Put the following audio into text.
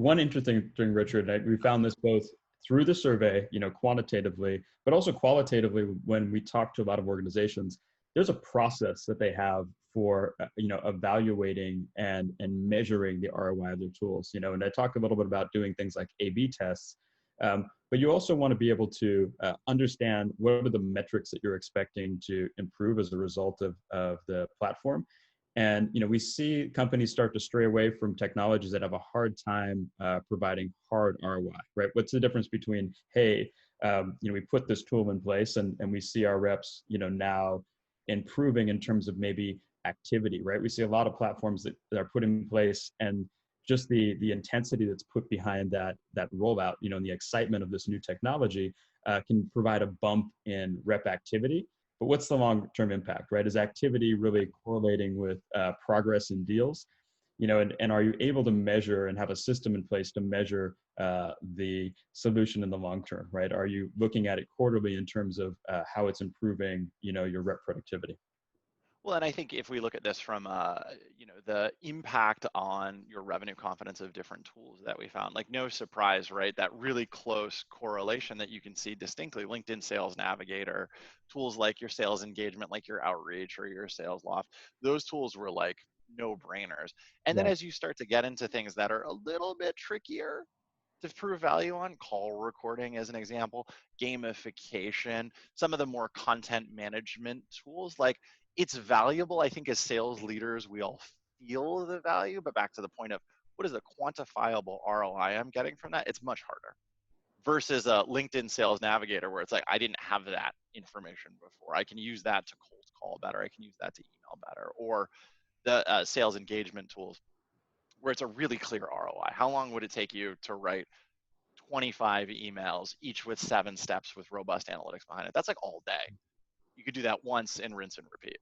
one interesting thing, Richard, we found this both through the survey, quantitatively, but also qualitatively when we talk to a lot of organizations. There's a process that they have for evaluating and measuring the ROI of their tools. And I talked a little bit about doing things like A/B tests, but you also want to be able to understand what are the metrics that you're expecting to improve as a result of the platform. And we see companies start to stray away from technologies that have a hard time providing hard ROI, right? What's the difference between, hey, we put this tool in place and we see our reps, now improving in terms of maybe activity, right? We see a lot of platforms that are put in place, and just the intensity that's put behind that rollout, and the excitement of this new technology can provide a bump in rep activity. But what's the long-term impact, right? Is activity really correlating with progress in deals? And are you able to measure and have a system in place to measure the solution in the long term, right? Are you looking at it quarterly in terms of how it's improving, your rep productivity? Well, and I think if we look at this from, the impact on your revenue confidence of different tools that we found, like no surprise, right? That really close correlation that you can see distinctly, LinkedIn Sales Navigator, tools like your sales engagement, like your outreach or your sales loft, those tools were like no brainers. And then Yeah. as you start to get into things that are a little bit trickier to prove value on, call recording as an example, gamification, some of the more content management tools, like it's valuable. I think as sales leaders, we all feel the value, but back to the point of what is the quantifiable ROI I'm getting from that? It's much harder versus a LinkedIn Sales Navigator where it's like, I didn't have that information before. I can use that to cold call better. I can use that to email better. Or the sales engagement tools where it's a really clear ROI. How long would it take you to write 25 emails, each with 7 steps with robust analytics behind it? That's like all day. You could do that once and rinse and repeat.